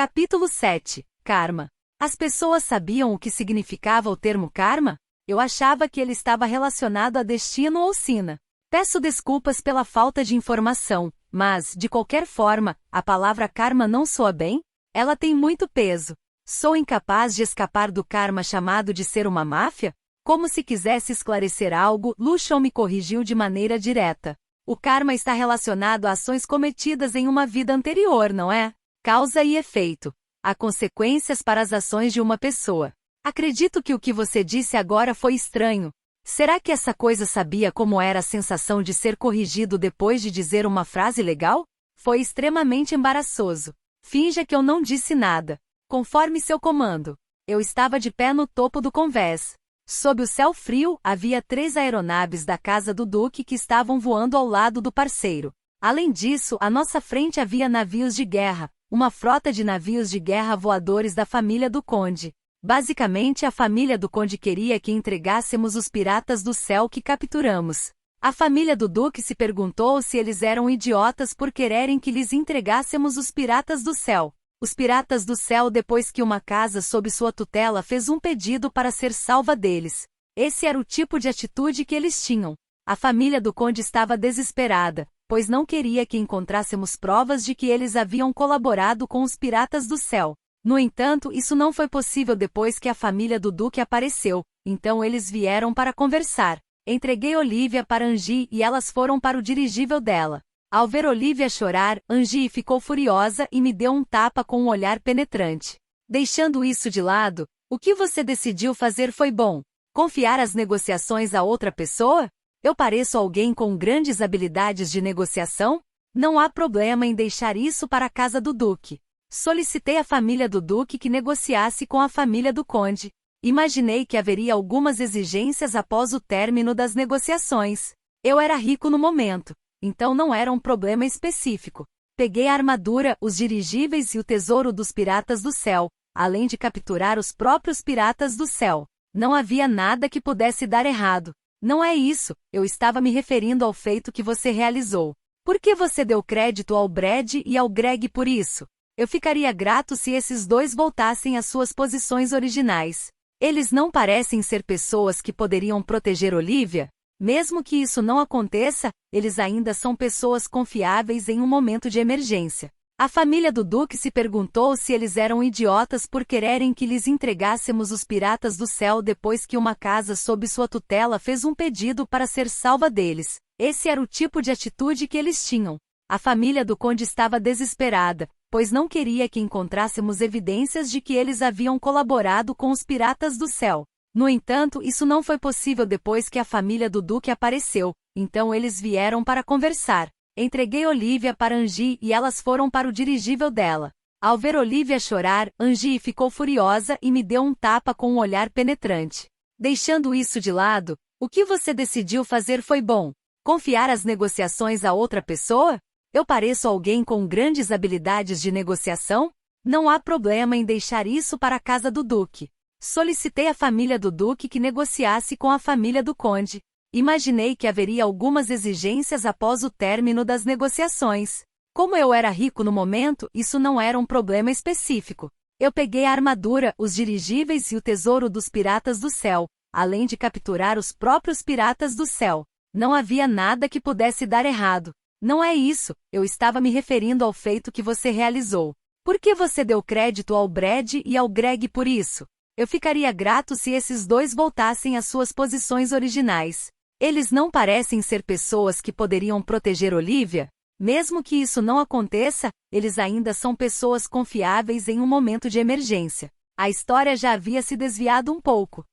Capítulo 7. Karma. As pessoas sabiam o que significava o termo karma? Eu achava que ele estava relacionado a destino ou sina. Peço desculpas pela falta de informação, mas, de qualquer forma, a palavra karma não soa bem? Ela tem muito peso. Sou incapaz de escapar do karma chamado de ser uma máfia? Como se quisesse esclarecer algo, Lucian me corrigiu de maneira direta. O karma está relacionado a ações cometidas em uma vida anterior, não é? Causa e efeito. Há consequências para as ações de uma pessoa. Acredito que o que você disse agora foi estranho. Será que essa coisa sabia como era a sensação de ser corrigido depois de dizer uma frase legal? Foi extremamente embaraçoso. Finja que eu não disse nada. Conforme seu comando. Eu estava de pé no topo do convés. Sob o céu frio, havia 3 aeronaves da casa do Duque que estavam voando ao lado do parceiro. Além disso, à nossa frente havia navios de guerra, uma frota de navios de guerra voadores da família do Conde. Basicamente, a família do Conde queria que entregássemos os piratas do céu que capturamos. A família do Duque se perguntou se eles eram idiotas por quererem que lhes entregássemos os piratas do céu. Os piratas do céu depois que uma casa sob sua tutela fez um pedido para ser salva deles. Esse era o tipo de atitude que eles tinham. A família do Conde estava desesperada, pois não queria que encontrássemos provas de que eles haviam colaborado com os piratas do céu. No entanto, isso não foi possível depois que a família do Duque apareceu, então eles vieram para conversar. Entreguei Olivia para Angie e elas foram para o dirigível dela. Ao ver Olivia chorar, Angie ficou furiosa e me deu um tapa com um olhar penetrante. Deixando isso de lado, o que você decidiu fazer foi bom. Confiar as negociações a outra pessoa? Eu pareço alguém com grandes habilidades de negociação? Não há problema em deixar isso para a casa do Duque. Solicitei à família do Duque que negociasse com a família do Conde. Imaginei que haveria algumas exigências após o término das negociações. Eu era rico no momento. Então não era um problema específico. Peguei a armadura, os dirigíveis e o tesouro dos piratas do céu, além de capturar os próprios piratas do céu. Não havia nada que pudesse dar errado. Não é isso, eu estava me referindo ao feito que você realizou. Por que você deu crédito ao Brad e ao Greg por isso? Eu ficaria grato se esses dois voltassem às suas posições originais. Eles não parecem ser pessoas que poderiam proteger Olivia? Mesmo que isso não aconteça, eles ainda são pessoas confiáveis em um momento de emergência. A família do Duque se perguntou se eles eram idiotas por quererem que lhes entregássemos os piratas do céu depois que uma casa sob sua tutela fez um pedido para ser salva deles. Esse era o tipo de atitude que eles tinham. A família do Conde estava desesperada, pois não queria que encontrássemos evidências de que eles haviam colaborado com os piratas do céu. No entanto, isso não foi possível depois que a família do Duque apareceu, então eles vieram para conversar. Entreguei Olivia para Angie e elas foram para o dirigível dela. Ao ver Olivia chorar, Angie ficou furiosa e me deu um tapa com um olhar penetrante. Deixando isso de lado, o que você decidiu fazer foi bom. Confiar as negociações a outra pessoa? Eu pareço alguém com grandes habilidades de negociação? Não há problema em deixar isso para a casa do Duque. Solicitei à família do Duque que negociasse com a família do Conde. Imaginei que haveria algumas exigências após o término das negociações. Como eu era rico no momento, isso não era um problema específico. Eu peguei a armadura, os dirigíveis e o tesouro dos piratas do céu, além de capturar os próprios piratas do céu. Não havia nada que pudesse dar errado. Não é isso, eu estava me referindo ao feito que você realizou. Por que você deu crédito ao Brad e ao Greg por isso? Eu ficaria grato se esses dois voltassem às suas posições originais. Eles não parecem ser pessoas que poderiam proteger Olivia? Mesmo que isso não aconteça, eles ainda são pessoas confiáveis em um momento de emergência. A história já havia se desviado um pouco.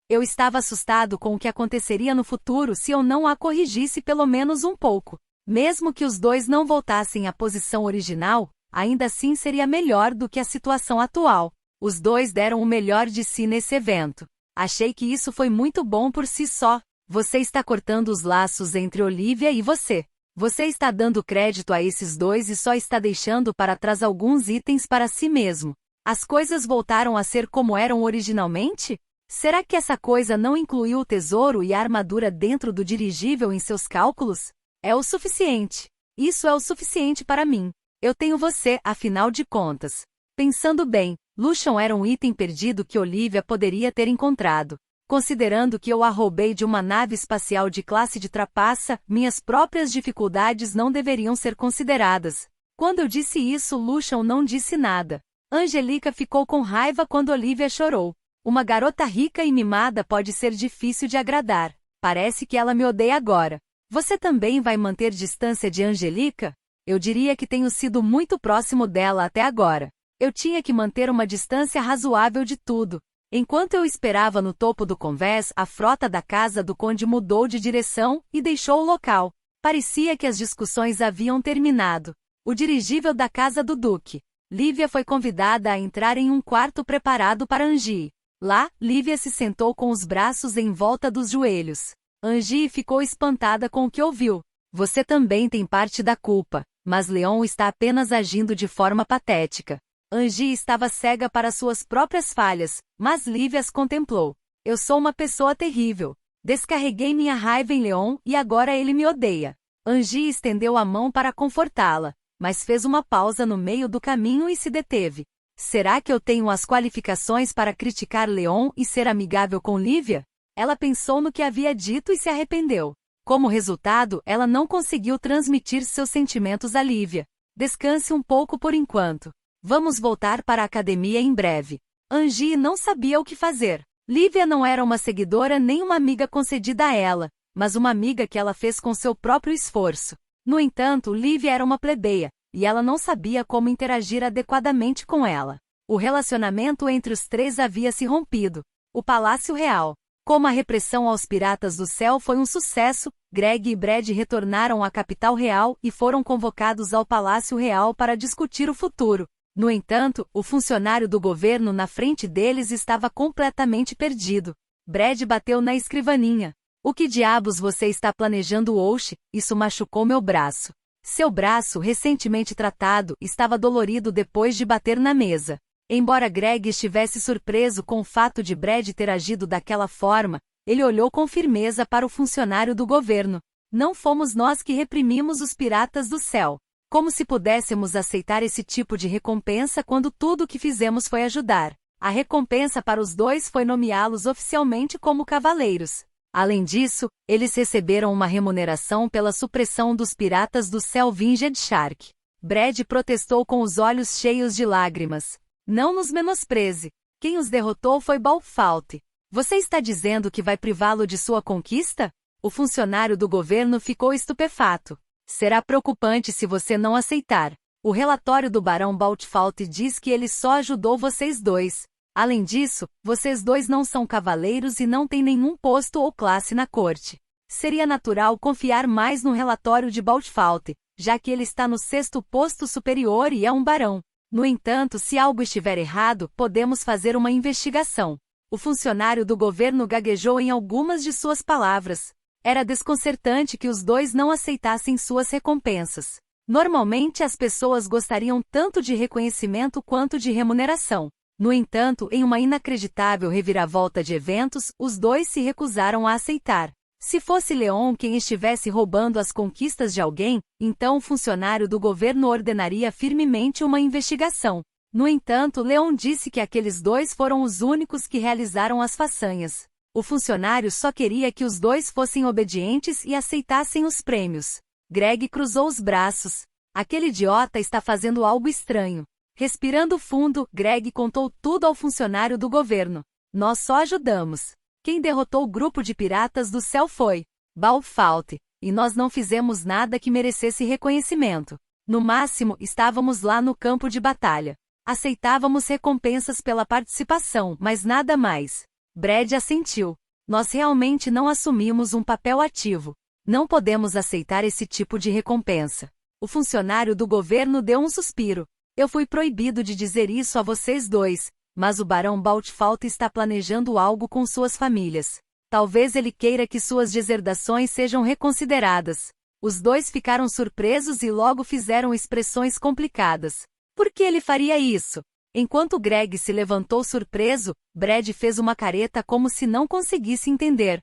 Eu estava assustado com o que aconteceria no futuro se eu não a corrigisse pelo menos um pouco. Mesmo que os dois não voltassem à posição original, ainda assim seria melhor do que a situação atual. Os dois deram o melhor de si nesse evento. Achei que isso foi muito bom por si só. Você está cortando os laços entre Olivia e você. Você está dando crédito a esses dois e só está deixando para trás alguns itens para si mesmo. As coisas voltaram a ser como eram originalmente? Será que essa coisa não incluiu o tesouro e a armadura dentro do dirigível em seus cálculos? É o suficiente. Isso é o suficiente para mim. Eu tenho você, afinal de contas. Pensando bem, Lucian era um item perdido que Olivia poderia ter encontrado. Considerando que eu a roubei de uma nave espacial de classe de trapaça, minhas próprias dificuldades não deveriam ser consideradas. Quando eu disse isso, Lucian não disse nada. Angelica ficou com raiva quando Olivia chorou. Uma garota rica e mimada pode ser difícil de agradar. Parece que ela me odeia agora. Você também vai manter distância de Angelica? Eu diria que tenho sido muito próximo dela até agora. Eu tinha que manter uma distância razoável de tudo. Enquanto eu esperava no topo do convés, a frota da casa do conde mudou de direção e deixou o local. Parecia que as discussões haviam terminado. O dirigível da casa do duque. Lívia foi convidada a entrar em um quarto preparado para Angie. Lá, Lívia se sentou com os braços em volta dos joelhos. Angie ficou espantada com o que ouviu. Você também tem parte da culpa, mas Leon está apenas agindo de forma patética. Angie estava cega para suas próprias falhas, mas Lívia as contemplou. Eu sou uma pessoa terrível. Descarreguei minha raiva em Leon e agora ele me odeia. Angie estendeu a mão para confortá-la, mas fez uma pausa no meio do caminho e se deteve. Será que eu tenho as qualificações para criticar Leon e ser amigável com Lívia? Ela pensou no que havia dito e se arrependeu. Como resultado, ela não conseguiu transmitir seus sentimentos a Lívia. Descanse um pouco por enquanto. Vamos voltar para a academia em breve. Angie não sabia o que fazer. Lívia não era uma seguidora nem uma amiga concedida a ela, mas uma amiga que ela fez com seu próprio esforço. No entanto, Lívia era uma plebeia, e ela não sabia como interagir adequadamente com ela. O relacionamento entre os três havia se rompido. O Palácio Real. Como a repressão aos piratas do céu foi um sucesso, Greg e Brad retornaram à capital real e foram convocados ao Palácio Real para discutir o futuro. No entanto, o funcionário do governo na frente deles estava completamente perdido. Brad bateu na escrivaninha. O que diabos você está planejando, Walsh? Isso machucou meu braço. Seu braço, recentemente tratado, estava dolorido depois de bater na mesa. Embora Greg estivesse surpreso com o fato de Brad ter agido daquela forma, ele olhou com firmeza para o funcionário do governo. Não fomos nós que reprimimos os piratas do céu. Como se pudéssemos aceitar esse tipo de recompensa quando tudo o que fizemos foi ajudar. A recompensa para os dois foi nomeá-los oficialmente como cavaleiros. Além disso, eles receberam uma remuneração pela supressão dos piratas do céu Winged Shark. Brad protestou com os olhos cheios de lágrimas. Não nos menospreze. Quem os derrotou foi Balfault. Você está dizendo que vai privá-lo de sua conquista? O funcionário do governo ficou estupefato. Será preocupante se você não aceitar. O relatório do Barão Balfault diz que ele só ajudou vocês dois. Além disso, vocês dois não são cavaleiros e não têm nenhum posto ou classe na corte. Seria natural confiar mais no relatório de Balfault, já que ele está no 6º posto superior e é um barão. No entanto, se algo estiver errado, podemos fazer uma investigação. O funcionário do governo gaguejou em algumas de suas palavras. Era desconcertante que os dois não aceitassem suas recompensas. Normalmente as pessoas gostariam tanto de reconhecimento quanto de remuneração. No entanto, em uma inacreditável reviravolta de eventos, os dois se recusaram a aceitar. Se fosse Leon quem estivesse roubando as conquistas de alguém, então o funcionário do governo ordenaria firmemente uma investigação. No entanto, Leon disse que aqueles dois foram os únicos que realizaram as façanhas. O funcionário só queria que os dois fossem obedientes e aceitassem os prêmios. Greg cruzou os braços. Aquele idiota está fazendo algo estranho. Respirando fundo, Greg contou tudo ao funcionário do governo. Nós só ajudamos. Quem derrotou o grupo de piratas do céu foi Balfault, e nós não fizemos nada que merecesse reconhecimento. No máximo, estávamos lá no campo de batalha. Aceitávamos recompensas pela participação, mas nada mais. Brad assentiu. Nós realmente não assumimos um papel ativo. Não podemos aceitar esse tipo de recompensa. O funcionário do governo deu um suspiro. Eu fui proibido de dizer isso a vocês dois, mas o Barão Balfault está planejando algo com suas famílias. Talvez ele queira que suas deserdações sejam reconsideradas. Os dois ficaram surpresos e logo fizeram expressões complicadas. Por que ele faria isso? Enquanto Greg se levantou surpreso, Brad fez uma careta como se não conseguisse entender.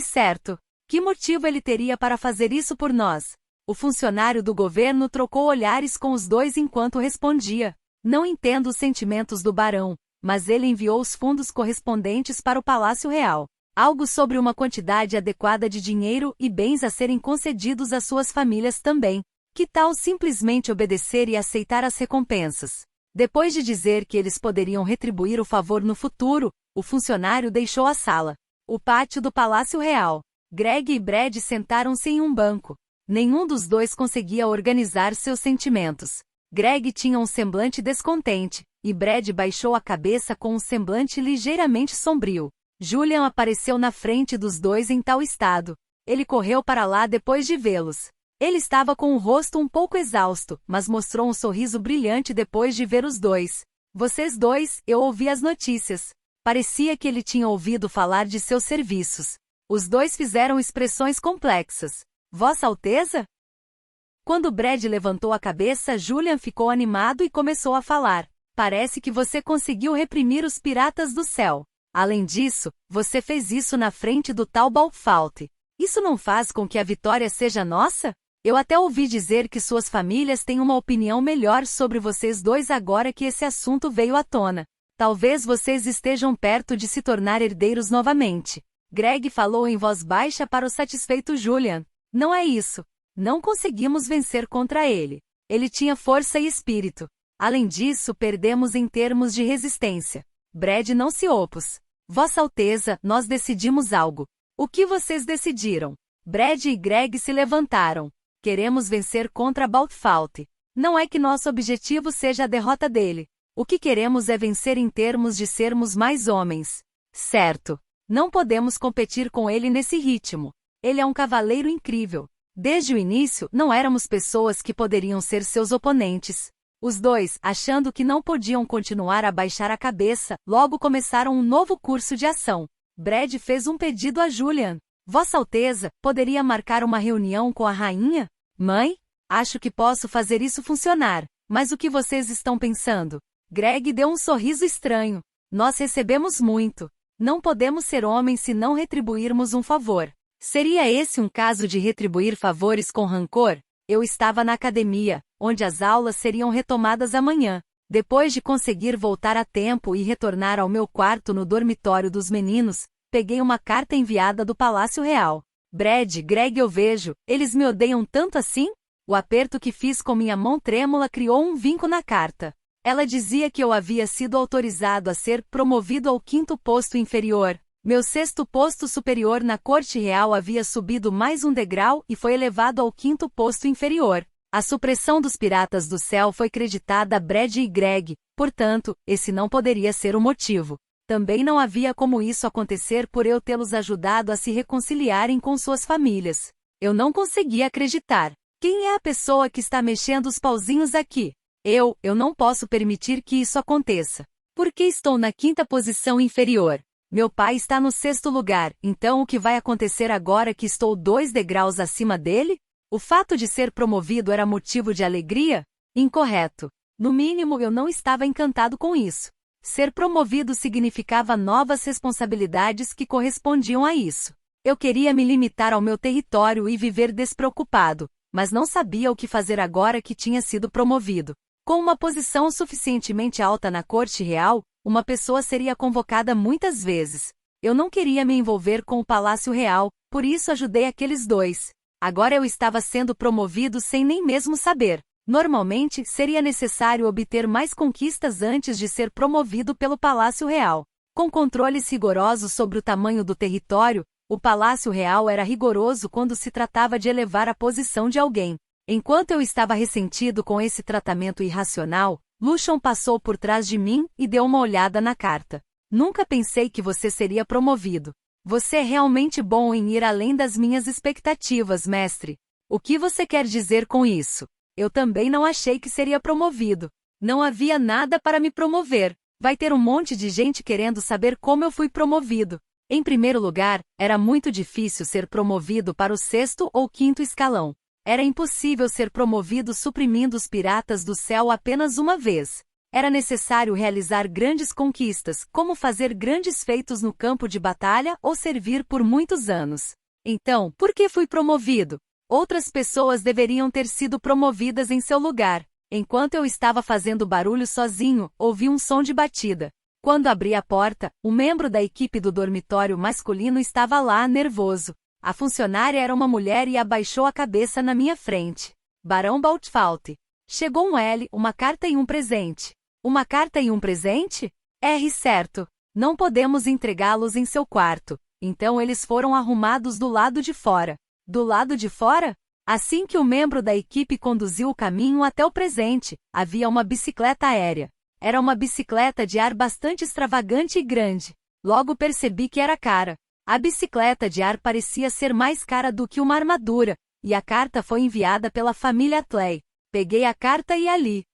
Certo. Que motivo ele teria para fazer isso por nós? O funcionário do governo trocou olhares com os dois enquanto respondia. Não entendo os sentimentos do barão, mas ele enviou os fundos correspondentes para o Palácio Real. Algo sobre uma quantidade adequada de dinheiro e bens a serem concedidos às suas famílias também. Que tal simplesmente obedecer e aceitar as recompensas? Depois de dizer que eles poderiam retribuir o favor no futuro, o funcionário deixou a sala. O pátio do Palácio Real. Greg e Brad sentaram-se em um banco. Nenhum dos dois conseguia organizar seus sentimentos. Greg tinha um semblante descontente, e Brad baixou a cabeça com um semblante ligeiramente sombrio. Julian apareceu na frente dos dois em tal estado. Ele correu para lá depois de vê-los. Ele estava com o rosto um pouco exausto, mas mostrou um sorriso brilhante depois de ver os dois. Vocês dois, eu ouvi as notícias. Parecia que ele tinha ouvido falar de seus serviços. Os dois fizeram expressões complexas. Vossa Alteza? Quando Brad levantou a cabeça, Julian ficou animado e começou a falar. Parece que você conseguiu reprimir os piratas do céu. Além disso, você fez isso na frente do tal Balfault. Isso não faz com que a vitória seja nossa? Eu até ouvi dizer que suas famílias têm uma opinião melhor sobre vocês dois agora que esse assunto veio à tona. Talvez vocês estejam perto de se tornar herdeiros novamente. Greg falou em voz baixa para o satisfeito Julian. Não é isso. Não conseguimos vencer contra ele. Ele tinha força e espírito. Além disso, perdemos em termos de resistência. Brad não se opôs. Vossa Alteza, nós decidimos algo. O que vocês decidiram? Brad e Greg se levantaram. Queremos vencer contra Balfault. Não é que nosso objetivo seja a derrota dele. O que queremos é vencer em termos de sermos mais homens. Certo. Não podemos competir com ele nesse ritmo. Ele é um cavaleiro incrível. Desde o início, não éramos pessoas que poderiam ser seus oponentes. Os dois, achando que não podiam continuar a baixar a cabeça, logo começaram um novo curso de ação. Brad fez um pedido a Julian. Vossa Alteza, poderia marcar uma reunião com a rainha? Mãe? Acho que posso fazer isso funcionar. Mas o que vocês estão pensando? Greg deu um sorriso estranho. Nós recebemos muito. Não podemos ser homens se não retribuirmos um favor. Seria esse um caso de retribuir favores com rancor? Eu estava na academia, onde as aulas seriam retomadas amanhã. Depois de conseguir voltar a tempo e retornar ao meu quarto no dormitório dos meninos, peguei uma carta enviada do Palácio Real. Brad, Greg, eu vejo, eles me odeiam tanto assim? O aperto que fiz com minha mão trêmula criou um vinco na carta. Ela dizia que eu havia sido autorizado a ser promovido ao 5º posto inferior. Meu 6º posto superior na corte real havia subido mais um degrau e foi elevado ao 5º posto inferior. A supressão dos piratas do céu foi creditada a Brad e Greg, portanto, esse não poderia ser o motivo. Também não havia como isso acontecer por eu tê-los ajudado a se reconciliarem com suas famílias. Eu não conseguia acreditar. Quem é a pessoa que está mexendo os pauzinhos aqui? Eu não posso permitir que isso aconteça. Por que estou na 5ª posição inferior? Meu pai está no 6º lugar, então o que vai acontecer agora que estou 2 degraus acima dele? O fato de ser promovido era motivo de alegria? Incorreto. No mínimo eu não estava encantado com isso. Ser promovido significava novas responsabilidades que correspondiam a isso. Eu queria me limitar ao meu território e viver despreocupado, mas não sabia o que fazer agora que tinha sido promovido. Com uma posição suficientemente alta na corte real, uma pessoa seria convocada muitas vezes. Eu não queria me envolver com o Palácio Real, por isso ajudei aqueles dois. Agora eu estava sendo promovido sem nem mesmo saber. Normalmente, seria necessário obter mais conquistas antes de ser promovido pelo Palácio Real. Com controles rigorosos sobre o tamanho do território, o Palácio Real era rigoroso quando se tratava de elevar a posição de alguém. Enquanto eu estava ressentido com esse tratamento irracional, Lucian passou por trás de mim e deu uma olhada na carta. Nunca pensei que você seria promovido. Você é realmente bom em ir além das minhas expectativas, mestre. O que você quer dizer com isso? Eu também não achei que seria promovido. Não havia nada para me promover. Vai ter um monte de gente querendo saber como eu fui promovido. Em primeiro lugar, era muito difícil ser promovido para o 6º ou 5º escalão. Era impossível ser promovido suprimindo os piratas do céu apenas uma vez. Era necessário realizar grandes conquistas, como fazer grandes feitos no campo de batalha ou servir por muitos anos. Então, por que fui promovido? Outras pessoas deveriam ter sido promovidas em seu lugar. Enquanto eu estava fazendo barulho sozinho, ouvi um som de batida. Quando abri a porta, um membro da equipe do dormitório masculino estava lá, nervoso. A funcionária era uma mulher e abaixou a cabeça na minha frente. Barão Baltfalt. Chegou um L, uma carta e um presente. Uma carta e um presente? Certo. Não podemos entregá-los em seu quarto. Então eles foram arrumados do lado de fora. Do lado de fora? Assim que o membro da equipe conduziu o caminho até o presente, havia uma bicicleta aérea. Era uma bicicleta de ar bastante extravagante e grande. Logo percebi que era cara. A bicicleta de ar parecia ser mais cara do que uma armadura, e a carta foi enviada pela família Atley. Peguei a carta e a li.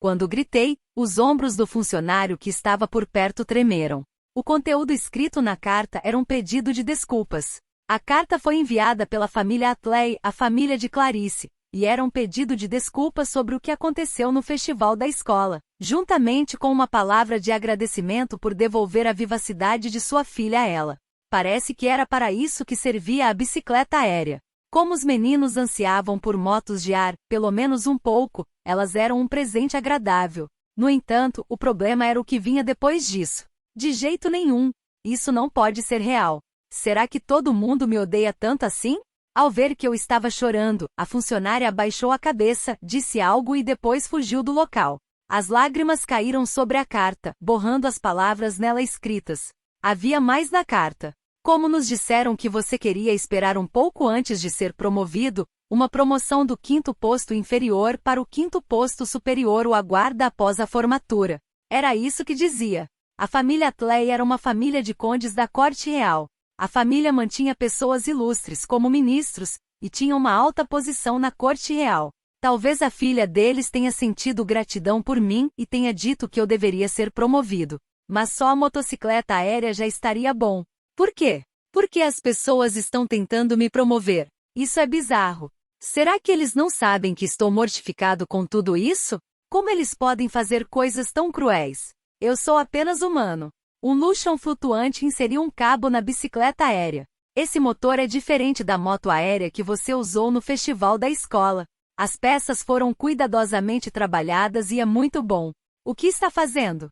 Quando gritei, os ombros do funcionário que estava por perto tremeram. O conteúdo escrito na carta era um pedido de desculpas. A carta foi enviada pela família Atley, a família de Clarice, e era um pedido de desculpas sobre o que aconteceu no festival da escola, juntamente com uma palavra de agradecimento por devolver a vivacidade de sua filha a ela. Parece que era para isso que servia a bicicleta aérea. Como os meninos ansiavam por motos de ar, pelo menos um pouco, elas eram um presente agradável. No entanto, o problema era o que vinha depois disso. De jeito nenhum. Isso não pode ser real. Será que todo mundo me odeia tanto assim? Ao ver que eu estava chorando, a funcionária abaixou a cabeça, disse algo e depois fugiu do local. As lágrimas caíram sobre a carta, borrando as palavras nela escritas. Havia mais na carta. Como nos disseram que você queria esperar um pouco antes de ser promovido, uma promoção do 5º posto inferior para o 5º posto superior o aguarda após a formatura. Era isso que dizia. A família Atley era uma família de condes da corte real. A família mantinha pessoas ilustres como ministros, e tinha uma alta posição na corte real. Talvez a filha deles tenha sentido gratidão por mim e tenha dito que eu deveria ser promovido. Mas só a motocicleta aérea já estaria bom. Por quê? Porque as pessoas estão tentando me promover. Isso é bizarro. Será que eles não sabem que estou mortificado com tudo isso? Como eles podem fazer coisas tão cruéis? Eu sou apenas humano. Um luxão flutuante inseriu um cabo na bicicleta aérea. Esse motor é diferente da moto aérea que você usou no festival da escola. As peças foram cuidadosamente trabalhadas e é muito bom. O que está fazendo?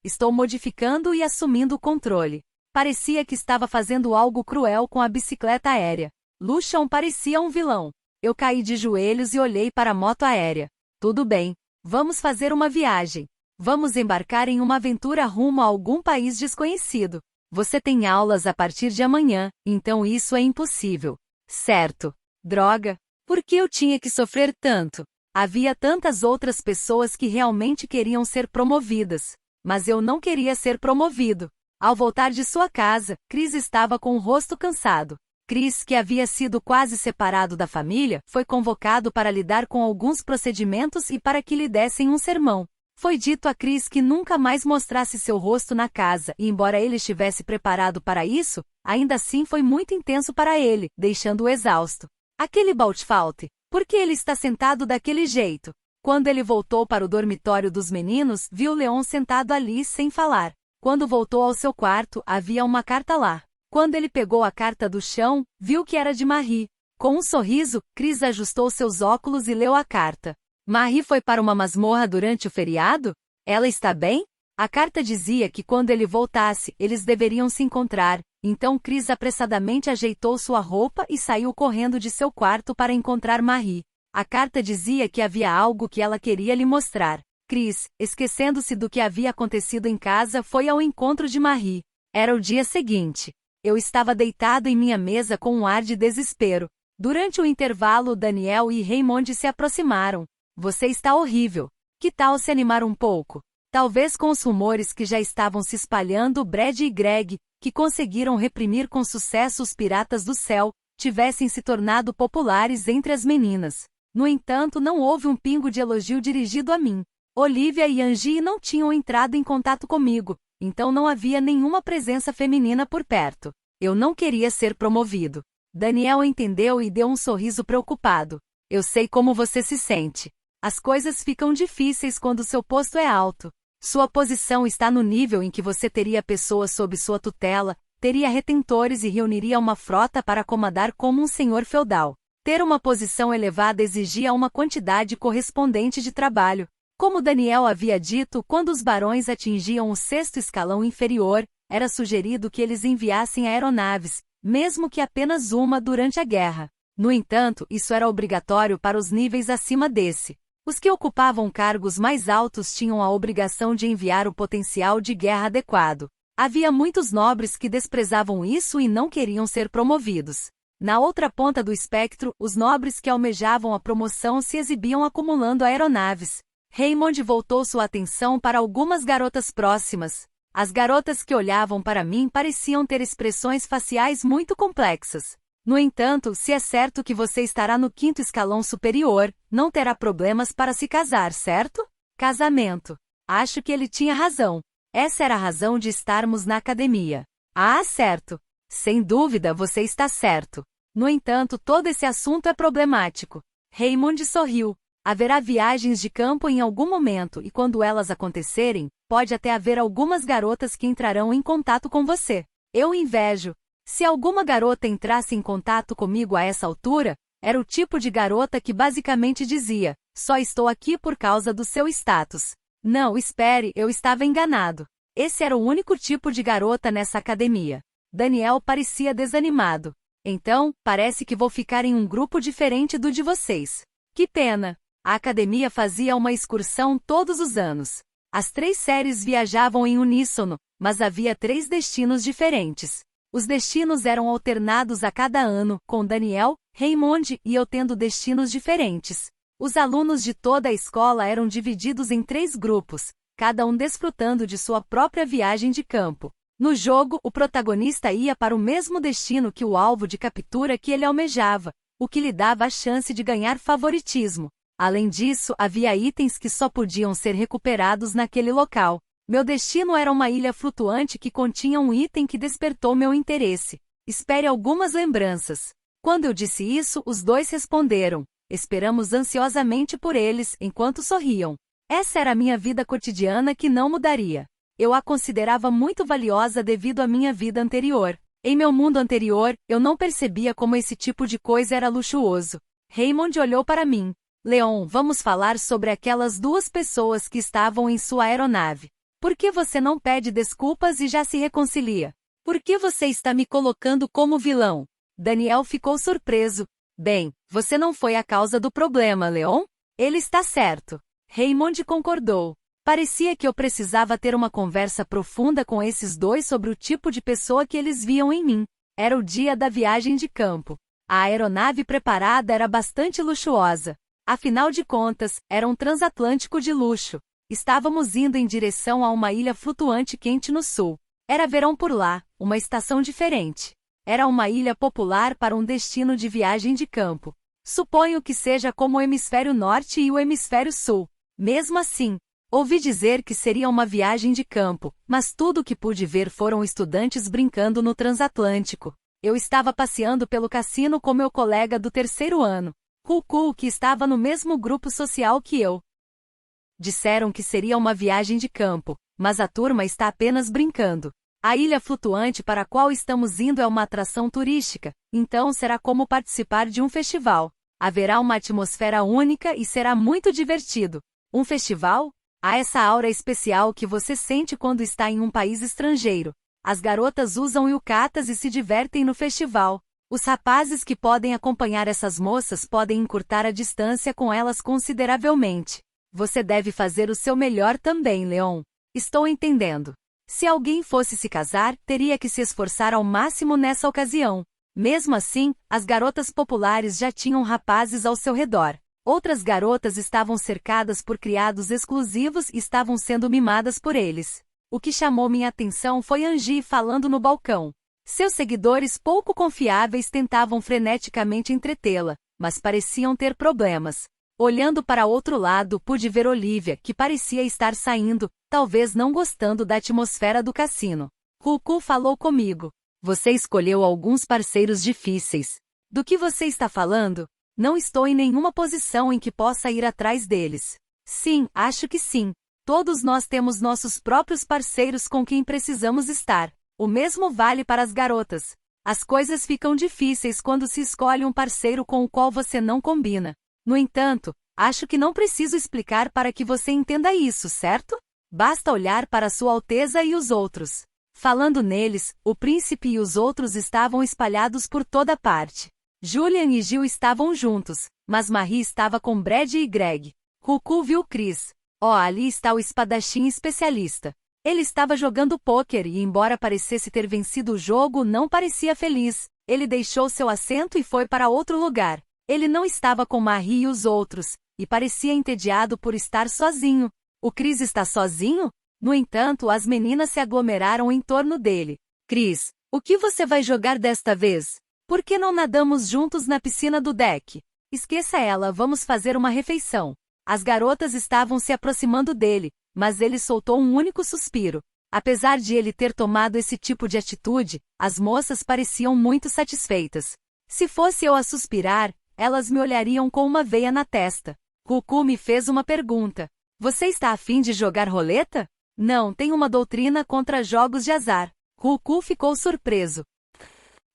Estou modificando e assumindo o controle. Parecia que estava fazendo algo cruel com a bicicleta aérea. Luxão parecia um vilão. Eu caí de joelhos e olhei para a moto aérea. Tudo bem. Vamos fazer uma viagem. Vamos embarcar em uma aventura rumo a algum país desconhecido. Você tem aulas a partir de amanhã, então isso é impossível. Certo. Droga. Por que eu tinha que sofrer tanto? Havia tantas outras pessoas que realmente queriam ser promovidas. Mas eu não queria ser promovido. Ao voltar de sua casa, Chris estava com o rosto cansado. Chris, que havia sido quase separado da família, foi convocado para lidar com alguns procedimentos e para que lhe dessem um sermão. Foi dito a Chris que nunca mais mostrasse seu rosto na casa, e embora ele estivesse preparado para isso, ainda assim foi muito intenso para ele, deixando-o exausto. Aquele Baltfalt, por que ele está sentado daquele jeito? Quando ele voltou para o dormitório dos meninos, viu Leon sentado ali sem falar. Quando voltou ao seu quarto, havia uma carta lá. Quando ele pegou a carta do chão, viu que era de Marie. Com um sorriso, Chris ajustou seus óculos e leu a carta. Marie foi para uma masmorra durante o feriado? Ela está bem? A carta dizia que quando ele voltasse, eles deveriam se encontrar, então Chris apressadamente ajeitou sua roupa e saiu correndo de seu quarto para encontrar Marie. A carta dizia que havia algo que ela queria lhe mostrar. Chris, esquecendo-se do que havia acontecido em casa, foi ao encontro de Marie. Era o dia seguinte. Eu estava deitado em minha mesa com um ar de desespero. Durante o intervalo, Daniel e Raymond se aproximaram. Você está horrível. Que tal se animar um pouco? Talvez com os rumores que já estavam se espalhando, Brad e Greg, que conseguiram reprimir com sucesso os Piratas do Céu, tivessem se tornado populares entre as meninas. No entanto, não houve um pingo de elogio dirigido a mim. Olivia e Angie não tinham entrado em contato comigo, então não havia nenhuma presença feminina por perto. Eu não queria ser promovido. Daniel entendeu e deu um sorriso preocupado. Eu sei como você se sente. As coisas ficam difíceis quando seu posto é alto. Sua posição está no nível em que você teria pessoas sob sua tutela, teria retentores e reuniria uma frota para comandar como um senhor feudal. Ter uma posição elevada exigia uma quantidade correspondente de trabalho. Como Daniel havia dito, quando os barões atingiam o sexto escalão inferior, era sugerido que eles enviassem aeronaves, mesmo que apenas uma durante a guerra. No entanto, isso era obrigatório para os níveis acima desse. Os que ocupavam cargos mais altos tinham a obrigação de enviar o potencial de guerra adequado. Havia muitos nobres que desprezavam isso e não queriam ser promovidos. Na outra ponta do espectro, os nobres que almejavam a promoção se exibiam acumulando aeronaves. Raymond voltou sua atenção para algumas garotas próximas. As garotas que olhavam para mim pareciam ter expressões faciais muito complexas. No entanto, se é certo que você estará no quinto escalão superior, não terá problemas para se casar, certo? Casamento. Acho que ele tinha razão. Essa era a razão de estarmos na academia. Ah, certo. Sem dúvida, você está certo. No entanto, todo esse assunto é problemático. Raymond sorriu. Haverá viagens de campo em algum momento e quando elas acontecerem, pode até haver algumas garotas que entrarão em contato com você. Eu invejo. Se alguma garota entrasse em contato comigo a essa altura, era o tipo de garota que basicamente dizia: só estou aqui por causa do seu status. Não, espere, eu estava enganado. Esse era o único tipo de garota nessa academia. Daniel parecia desanimado. Então, parece que vou ficar em um grupo diferente do de vocês. Que pena. A academia fazia uma excursão todos os anos. As 3 séries viajavam em uníssono, mas havia 3 destinos diferentes. Os destinos eram alternados a cada ano, com Daniel, Raymond e eu tendo destinos diferentes. Os alunos de toda a escola eram divididos em 3 grupos, cada um desfrutando de sua própria viagem de campo. No jogo, o protagonista ia para o mesmo destino que o alvo de captura que ele almejava, o que lhe dava a chance de ganhar favoritismo. Além disso, havia itens que só podiam ser recuperados naquele local. Meu destino era uma ilha flutuante que continha um item que despertou meu interesse. Espere algumas lembranças. Quando eu disse isso, os 2 responderam. Esperamos ansiosamente por eles, enquanto sorriam. Essa era a minha vida cotidiana que não mudaria. Eu a considerava muito valiosa devido à minha vida anterior. Em meu mundo anterior, eu não percebia como esse tipo de coisa era luxuoso. Raymond olhou para mim. Leon, vamos falar sobre aquelas 2 pessoas que estavam em sua aeronave. Por que você não pede desculpas e já se reconcilia? Por que você está me colocando como vilão? Daniel ficou surpreso. Bem, você não foi a causa do problema, Leon? Ele está certo. Raymond concordou. Parecia que eu precisava ter uma conversa profunda com esses 2 sobre o tipo de pessoa que eles viam em mim. Era o dia da viagem de campo. A aeronave preparada era bastante luxuosa. Afinal de contas, era um transatlântico de luxo. Estávamos indo em direção a uma ilha flutuante quente no sul. Era verão por lá, uma estação diferente. Era uma ilha popular para um destino de viagem de campo. Suponho que seja como o hemisfério norte e o hemisfério sul. Mesmo assim, ouvi dizer que seria uma viagem de campo, mas tudo o que pude ver foram estudantes brincando no transatlântico. Eu estava passeando pelo cassino com meu colega do 3º ano, Kuku, que estava no mesmo grupo social que eu. Disseram que seria uma viagem de campo, mas a turma está apenas brincando. A ilha flutuante para a qual estamos indo é uma atração turística, então será como participar de um festival. Haverá uma atmosfera única e será muito divertido. Um festival? Há essa aura especial que você sente quando está em um país estrangeiro. As garotas usam yucatas e se divertem no festival. Os rapazes que podem acompanhar essas moças podem encurtar a distância com elas consideravelmente. Você deve fazer o seu melhor também, Leon. Estou entendendo. Se alguém fosse se casar, teria que se esforçar ao máximo nessa ocasião. Mesmo assim, as garotas populares já tinham rapazes ao seu redor. Outras garotas estavam cercadas por criados exclusivos e estavam sendo mimadas por eles. O que chamou minha atenção foi Angie falando no balcão. Seus seguidores pouco confiáveis tentavam freneticamente entretê-la, mas pareciam ter problemas. Olhando para outro lado, pude ver Olivia, que parecia estar saindo, talvez não gostando da atmosfera do cassino. Kuku falou comigo. Você escolheu alguns parceiros difíceis. Do que você está falando? Não estou em nenhuma posição em que possa ir atrás deles. Sim, acho que sim. Todos nós temos nossos próprios parceiros com quem precisamos estar. O mesmo vale para as garotas. As coisas ficam difíceis quando se escolhe um parceiro com o qual você não combina. No entanto, acho que não preciso explicar para que você entenda isso, certo? Basta olhar para Sua Alteza e os outros. Falando neles, o príncipe e os outros estavam espalhados por toda parte. Julian e Gil estavam juntos, mas Marie estava com Brad e Greg. Cucu viu Chris. Oh, ali está o espadachim especialista. Ele estava jogando pôquer e, embora parecesse ter vencido o jogo, não parecia feliz. Ele deixou seu assento e foi para outro lugar. Ele não estava com Marie e os outros, e parecia entediado por estar sozinho. O Chris está sozinho? No entanto, as meninas se aglomeraram em torno dele. Chris, o que você vai jogar desta vez? Por que não nadamos juntos na piscina do deck? Esqueça ela, vamos fazer uma refeição. As garotas estavam se aproximando dele, mas ele soltou um único suspiro. Apesar de ele ter tomado esse tipo de atitude, as moças pareciam muito satisfeitas. Se fosse eu a suspirar, elas me olhariam com uma veia na testa. Cucu me fez uma pergunta. Você está afim de jogar roleta? Não, tenho uma doutrina contra jogos de azar. Cucu ficou surpreso.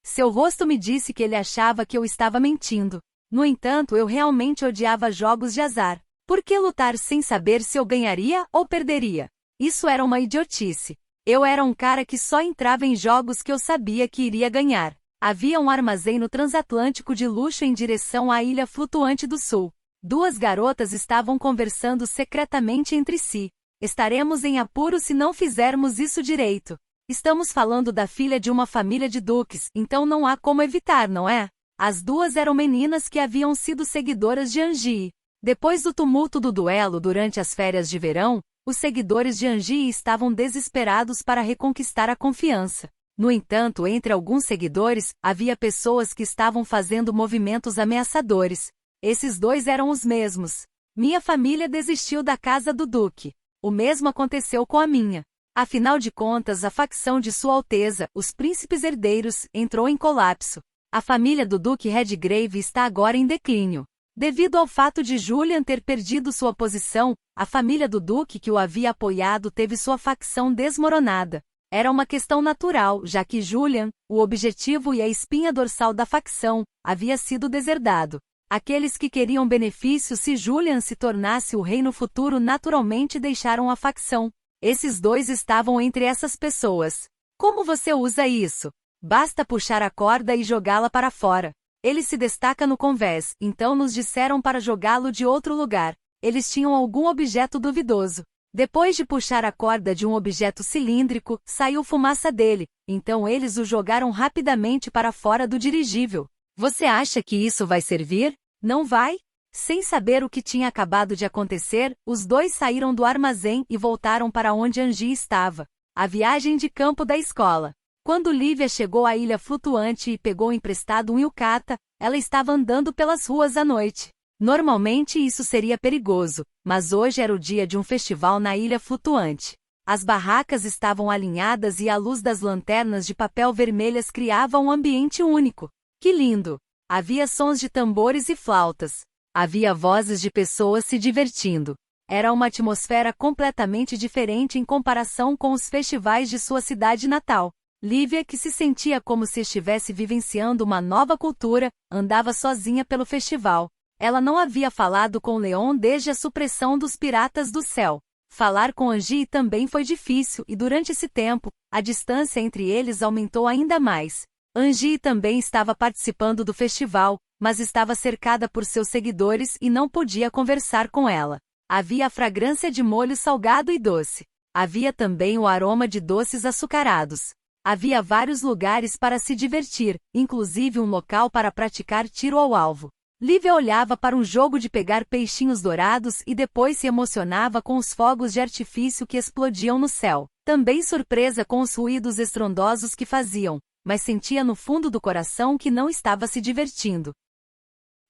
Seu rosto me disse que ele achava que eu estava mentindo. No entanto, eu realmente odiava jogos de azar. Por que lutar sem saber se eu ganharia ou perderia? Isso era uma idiotice. Eu era um cara que só entrava em jogos que eu sabia que iria ganhar. Havia um armazém no transatlântico de luxo em direção à ilha flutuante do sul. Duas garotas estavam conversando secretamente entre si. Estaremos em apuro se não fizermos isso direito. Estamos falando da filha de uma família de duques, então não há como evitar, não é? As duas eram meninas que haviam sido seguidoras de Angie. Depois do tumulto do duelo durante as férias de verão, os seguidores de Angie estavam desesperados para reconquistar a confiança. No entanto, entre alguns seguidores, havia pessoas que estavam fazendo movimentos ameaçadores. Esses dois eram os mesmos. Minha família desistiu da casa do duque. O mesmo aconteceu com a minha. Afinal de contas, a facção de Sua Alteza, os príncipes herdeiros, entrou em colapso. A família do duque Redgrave está agora em declínio. Devido ao fato de Julian ter perdido sua posição, a família do duque que o havia apoiado teve sua facção desmoronada. Era uma questão natural, já que Julian, o objetivo e a espinha dorsal da facção, havia sido deserdado. Aqueles que queriam benefícios se Julian se tornasse o rei no futuro naturalmente deixaram a facção. Esses dois estavam entre essas pessoas. Como você usa isso? Basta puxar a corda e jogá-la para fora. Ele se destaca no convés, então nos disseram para jogá-lo de outro lugar. Eles tinham algum objeto duvidoso. Depois de puxar a corda de um objeto cilíndrico, saiu fumaça dele, então eles o jogaram rapidamente para fora do dirigível. Você acha que isso vai servir? Não vai? Sem saber o que tinha acabado de acontecer, os dois saíram do armazém e voltaram para onde Angie estava. A viagem de campo da escola. Quando Lívia chegou à ilha flutuante e pegou emprestado um yukata, ela estava andando pelas ruas à noite. Normalmente isso seria perigoso, mas hoje era o dia de um festival na ilha flutuante. As barracas estavam alinhadas e a luz das lanternas de papel vermelhas criava um ambiente único. Que lindo! Havia sons de tambores e flautas. Havia vozes de pessoas se divertindo. Era uma atmosfera completamente diferente em comparação com os festivais de sua cidade natal. Lívia, que se sentia como se estivesse vivenciando uma nova cultura, andava sozinha pelo festival. Ela não havia falado com Leon desde a supressão dos Piratas do Céu. Falar com Angie também foi difícil e durante esse tempo, a distância entre eles aumentou ainda mais. Angie também estava participando do festival, mas estava cercada por seus seguidores e não podia conversar com ela. Havia a fragrância de molho salgado e doce. Havia também o aroma de doces açucarados. Havia vários lugares para se divertir, inclusive um local para praticar tiro ao alvo. Lívia olhava para um jogo de pegar peixinhos dourados e depois se emocionava com os fogos de artifício que explodiam no céu. Também surpresa com os ruídos estrondosos que faziam, mas sentia no fundo do coração que não estava se divertindo.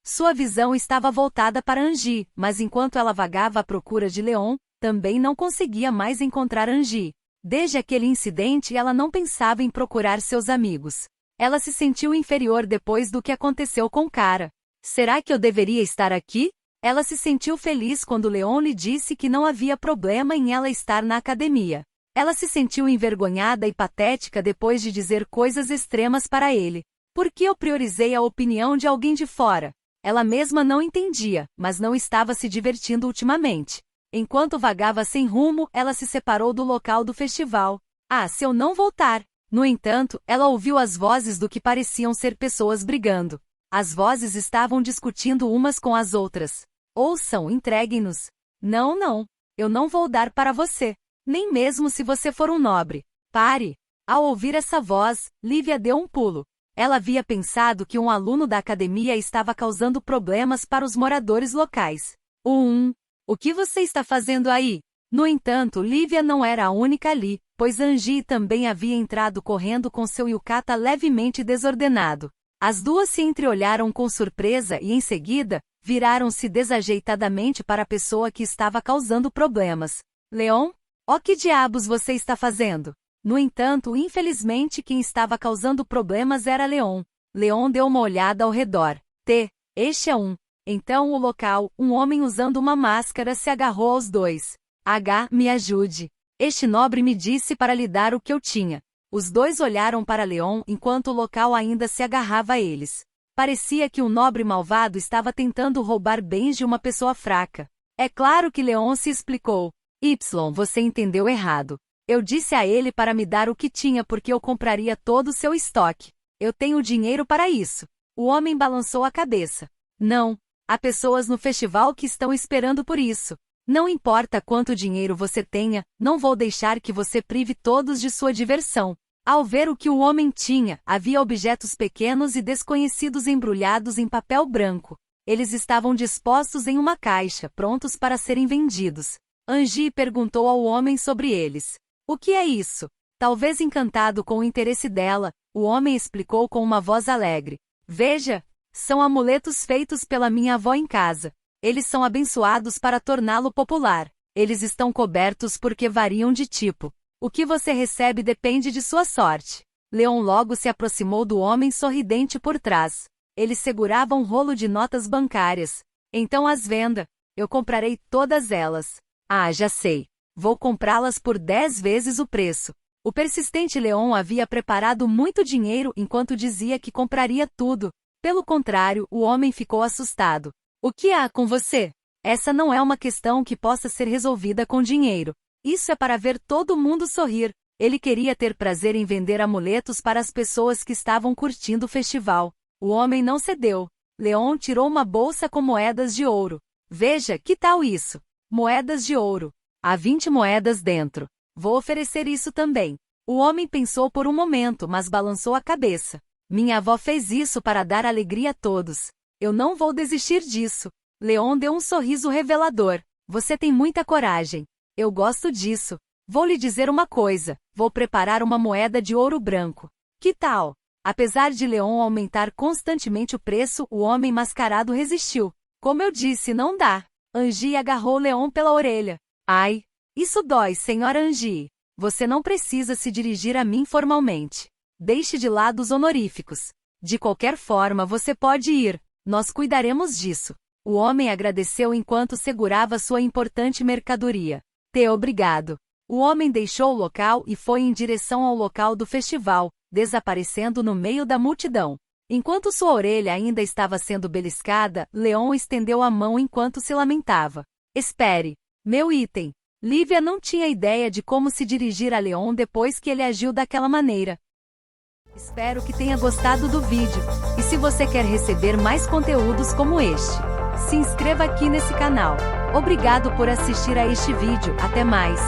Sua visão estava voltada para Angie, mas enquanto ela vagava à procura de Leon, também não conseguia mais encontrar Angie. Desde aquele incidente ela não pensava em procurar seus amigos. Ela se sentiu inferior depois do que aconteceu com Cara. Será que eu deveria estar aqui? Ela se sentiu feliz quando Leon lhe disse que não havia problema em ela estar na academia. Ela se sentiu envergonhada e patética depois de dizer coisas extremas para ele. Por que eu priorizei a opinião de alguém de fora? Ela mesma não entendia, mas não estava se divertindo ultimamente. Enquanto vagava sem rumo, ela se separou do local do festival. Ah, se eu não voltar! No entanto, ela ouviu as vozes do que pareciam ser pessoas brigando. As vozes estavam discutindo umas com as outras. Ouçam, entreguem-nos. Não, não. Eu não vou dar para você. Nem mesmo se você for um nobre. Pare! Ao ouvir essa voz, Lívia deu um pulo. Ela havia pensado que um aluno da academia estava causando problemas para os moradores locais. O que você está fazendo aí? No entanto, Lívia não era a única ali, pois Angie também havia entrado correndo com seu yukata levemente desordenado. As duas se entreolharam com surpresa e, em seguida, viraram-se desajeitadamente para a pessoa que estava causando problemas. Leon? Oh, que diabos você está fazendo? No entanto, infelizmente quem estava causando problemas era Leon. Leon deu uma olhada ao redor. Este é um. Então o local, um homem usando uma máscara se agarrou aos dois. Me ajude. Este nobre me disse para lhe dar o que eu tinha. Os dois olharam para Leon enquanto o local ainda se agarrava a eles. Parecia que o nobre malvado estava tentando roubar bens de uma pessoa fraca. É claro que Leon se explicou. Você entendeu errado. Eu disse a ele para me dar o que tinha porque eu compraria todo o seu estoque. Eu tenho dinheiro para isso. O homem balançou a cabeça. Não. Há pessoas no festival que estão esperando por isso. Não importa quanto dinheiro você tenha, não vou deixar que você prive todos de sua diversão. Ao ver o que o homem tinha, havia objetos pequenos e desconhecidos embrulhados em papel branco. Eles estavam dispostos em uma caixa, prontos para serem vendidos. Angie perguntou ao homem sobre eles. O que é isso? Talvez encantado com o interesse dela, o homem explicou com uma voz alegre. Veja, são amuletos feitos pela minha avó em casa. Eles são abençoados para torná-lo popular. Eles estão cobertos porque variam de tipo. O que você recebe depende de sua sorte. Leon logo se aproximou do homem sorridente por trás. Ele segurava um rolo de notas bancárias. Então as venda. Eu comprarei todas elas. Já sei. Vou comprá-las por 10 vezes o preço. O persistente Leon havia preparado muito dinheiro enquanto dizia que compraria tudo. Pelo contrário, o homem ficou assustado. O que há com você? Essa não é uma questão que possa ser resolvida com dinheiro. Isso é para ver todo mundo sorrir. Ele queria ter prazer em vender amuletos para as pessoas que estavam curtindo o festival. O homem não cedeu. Leon tirou uma bolsa com moedas de ouro. Veja, que tal isso? Moedas de ouro. Há 20 moedas dentro. Vou oferecer isso também. O homem pensou por um momento, mas balançou a cabeça. Minha avó fez isso para dar alegria a todos. Eu não vou desistir disso. Leon deu um sorriso revelador. Você tem muita coragem. Eu gosto disso. Vou lhe dizer uma coisa. Vou preparar uma moeda de ouro branco. Que tal? Apesar de Leon aumentar constantemente o preço, o homem mascarado resistiu. Como eu disse, não dá. Angie agarrou Leon pela orelha. Ai! Isso dói, senhora Angie. Você não precisa se dirigir a mim formalmente. Deixe de lado os honoríficos. De qualquer forma, você pode ir. Nós cuidaremos disso. O homem agradeceu enquanto segurava sua importante mercadoria. Obrigado. O homem deixou o local e foi em direção ao local do festival, desaparecendo no meio da multidão. Enquanto sua orelha ainda estava sendo beliscada, Leon estendeu a mão enquanto se lamentava. Espere. Meu item. Lívia não tinha ideia de como se dirigir a Leon depois que ele agiu daquela maneira. Espero que tenha gostado do vídeo. E se você quer receber mais conteúdos como este, se inscreva aqui nesse canal. Obrigado por assistir a este vídeo. Até mais.